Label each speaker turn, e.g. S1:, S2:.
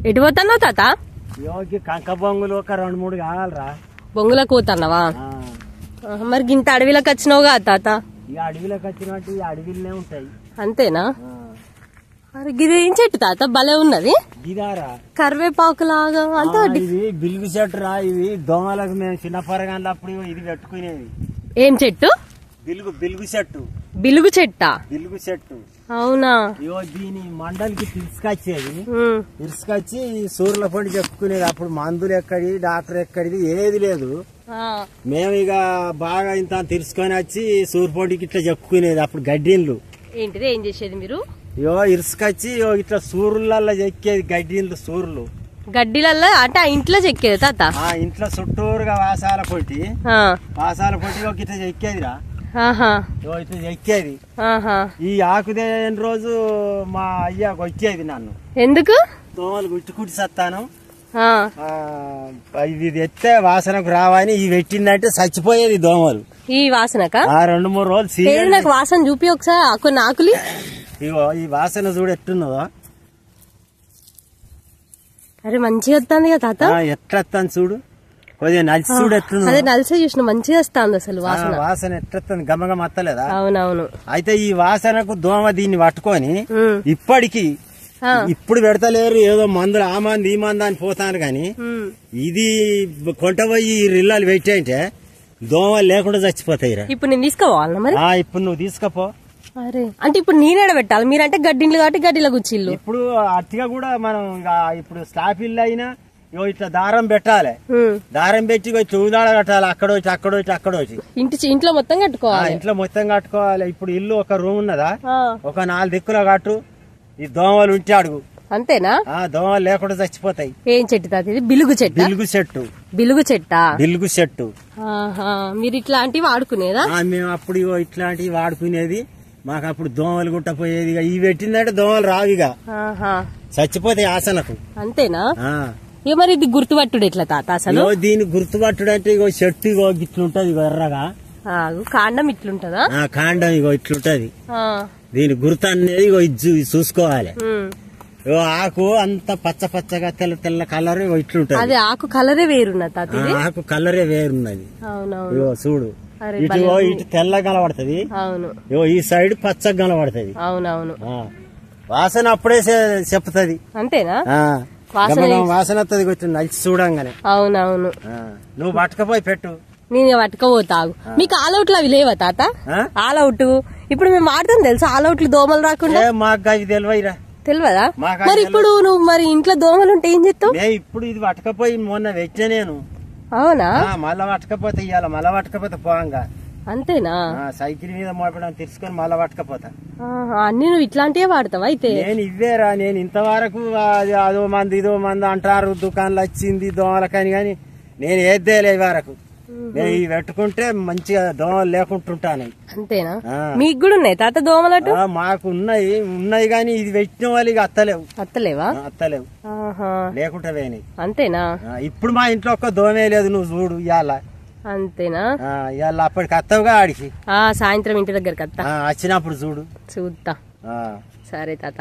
S1: ఎటు పోతున్నావు తాత?
S2: కంక బొంగులు ఒక 2-3 కావాలరా.
S1: బొంగులకు పోతున్నావా? మరి గింత అడవిలోకి వచ్చినావుగా తాత?
S2: ఇక అడవిలోకి వచ్చినట్టు ఈ అడవిలోనే ఉంటాయి.
S1: అంతేనా? అరే గిది ఏం చెట్టు తాత? భలే ఉన్నది.
S2: గిదారా
S1: కరివేపాకు లాగా అంతా.
S2: ఇది బిల్గు చెట్టు రా. ఇది దోమలకు మేము చిన్న పొరగాళ్ళప్పుడు ఇది పెట్టుకునేది.
S1: ఏం చెట్టు?
S2: బిల్గు చెట్టు.
S1: బిలుగు చెట్టా?
S2: బిల్గు చెట్టు.
S1: అవునా?
S2: దీని మండలికి తీసుకొచ్చి సూర్యుల పొడి చెప్పుకునేది. అప్పుడు మందులు ఎక్కడి, డాక్టర్ ఎక్కడిది ఏది లేదు. మేము ఇక బాగా ఇంత తెలుసుకొని వచ్చి సూర్యపొడికి ఇట్లా చెప్పుకునేది. అప్పుడు గడ్డిన్లు.
S1: ఏంటిది? ఏం చేసేది మీరు?
S2: ఇరుసుకొచ్చి ఇట్లా సూర్యులలో చెక్కేది. గడ్డిన్లు సూర్యులు
S1: గడ్డిలల్లో అంటే ఆ ఇంట్లో చెక్కేది తాత?
S2: ఇంట్లో చుట్టూరుగా వాసాల పొట్టి ఇట్లా చెక్కేదిరా. ఇట్లా చెక్కేది. ఈ ఆకుదేని రోజు మా అయ్య వచ్చేది నన్ను.
S1: ఎందుకు?
S2: దోమలు కుట్టి సత్తాను. ఇది ఎత్తే వాసనకు రావని ఈ పెట్టిందంటే చచ్చిపోయేది దోమలు.
S1: ఈ వాసనక
S2: 2-3 రోజులు
S1: నాకు వాసన చూపి ఒకసారి. కొన్ని ఆకులు
S2: ఇగో ఈ వాసన చూడు ఎట్టున్నదో.
S1: అరే మంచిగా వస్తుంది కదా తాత.
S2: ఎట్లా వస్తాను చూడు. కొద్దిగా నలిసి చూడు ఎట్లున్నా.
S1: అదే నలిసి చూసిన మంచిగా వస్తుంది అసలు
S2: వాసన ఎట్లా గమగం వస్తలేదా?
S1: అవునవును.
S2: అయితే ఈ వాసనకు దోమ దీన్ని పట్టుకొని ఇప్పటికి ఇప్పుడు పెడతలేరు. ఏదో మందులు ఆ మంది ఈ మంది అని పోతాను గాని ఇది కొంటపోయి రిల్లాలు పెట్టాయంటే దోమలు లేకుండా చచ్చిపోతాయి.
S1: ఇప్పుడు నేను తీసుకోవాలన్నా మరి?
S2: ఇప్పుడు నువ్వు తీసుకపో.
S1: అరే అంటే ఇప్పుడు నేనేడ పెట్టాలి? మీరంటే గడ్డిన్లు కాబట్టి గడ్డిలో గుచ్చిల్లు.
S2: ఇప్పుడు అట్టిగా కూడా మనం ఇప్పుడు స్లాబ్ ఇల్లు అయినా ఇట్లా దారం పెట్టాలి. దారం పెట్టి చూదాడ కట్టాలి. అక్కడోచి
S1: ఇంట్లో మొత్తం కట్టుకోవాలి.
S2: ఇంట్లో మొత్తం కట్టుకోవాలి. ఇప్పుడు ఇల్లు ఒక రూమ్ ఉన్నదా, ఒక 4 దిక్కులో కట్టు. ఈ దోమలు ఉంటే అడుగు.
S1: అంతేనా?
S2: దోమలు లేకుండా చచ్చిపోతాయి.
S1: ఏం చెట్టు తాత ఇది? బిలుగు చెట్టు.
S2: బిలుగు చెట్టు.
S1: బిలుగు చెట్టా?
S2: బిలుగు చెట్టు.
S1: మీరు ఇట్లాంటివి వాడుకునేదా?
S2: మేము అప్పుడు ఇట్లాంటివి వాడుకునేది. మాకు అప్పుడు దోమలు గుట్టపోయేది. ఇవి పెట్టిందంటే దోమలు రావిగా చచ్చిపోతాయి ఆసనకు.
S1: అంతేనా? మరి ఇది గుర్తుపట్టుడు ఎట్లా తాత అసలు?
S2: దీన్ని గుర్తుపట్టుడు అంటే ఇగో చెట్టు ఇగో ఇట్లుంటది ఎర్రగా.
S1: కాండం ఇట్లుంటదా?
S2: కాండం ఇగో ఇట్లుంటది. దీని గుర్తు అనేది ఇగో చూసుకోవాలి. ఆకు అంత పచ్చగా తెల్ల కలర్ ఇట్లుంటది.
S1: అదే ఆకు కలరే వేరున్నది తాత.
S2: ఆకు కలరే వేరున్నది.
S1: అవునవును.
S2: ఇగో చూడు. ఇటు తెల్ల కనబడుతుంది.
S1: అవును.
S2: ఈ సైడ్ పచ్చగా కనబడుతుంది.
S1: అవునవును.
S2: వాసన అప్పుడే చెప్తది.
S1: అంతేనా?
S2: వాసన వస్తుంది నలిచి చూడంగానే.
S1: అవునవును.
S2: నువ్వు పట్టుకపోయి పెట్టు.
S1: నేను పట్టుకోబోతాగు. మీకు ఆల్అవుట్లు అవి లేవా తాత? ఆల్అవుట్ ఇప్పుడు మేము వాడతాం తెలుసా? ఆల్అవుట్లు దోమలు రాకుండా.
S2: మాకు అవి తెలివైరా.
S1: తెలియదా? మరి ఇప్పుడు నువ్వు మరి ఇంట్లో దోమలు ఉంటే ఏం చేస్తావు?
S2: ఇప్పుడు ఇది పట్టుకపోయి మొన్న వెచ్చా నేను.
S1: అవునా?
S2: మళ్ళా పట్టుకపోతే ఇయ్యాల. మళ్ళా పట్టుకపోతే పోంగా.
S1: అంతేనా?
S2: సైకిల్ మీద మోపడం తీసుకొని మళ్ళా పట్టుకపోతా.
S1: అన్ని నువ్వు ఇట్లాంటివే వాడతావా? అయితే
S2: నేను ఇవ్వేరా. నేను ఇంతవరకు అదో మంది ఇదో మంది అంటారు దుకాణంలో వచ్చింది దోమలకని గాని నేను ఏద్దేలే వరకు. నేను ఇవి పెట్టుకుంటే మంచిగా దోమలు లేకుంటుంటాను.
S1: అంతేనా? మీకు కూడా ఉన్నాయి తాత దోమలటు?
S2: మాకు ఉన్నాయి గాని ఇది పెట్టిన వాళ్ళు అత్తలేవు. అత్తలేవు లేకుండా పోయినాయి.
S1: అంతేనా?
S2: ఇప్పుడు మా ఇంట్లో ఒక్క దోమే లేదు. నువ్వు చూడు ఇవాళ.
S1: అంతేనా?
S2: ఇవాళ అప్పటికి అత్తవుగా ఆడికి.
S1: సాయంత్రం ఇంటి దగ్గరకు వస్తా.
S2: వచ్చినప్పుడు చూడు.
S1: చూద్దా. సరే తాత.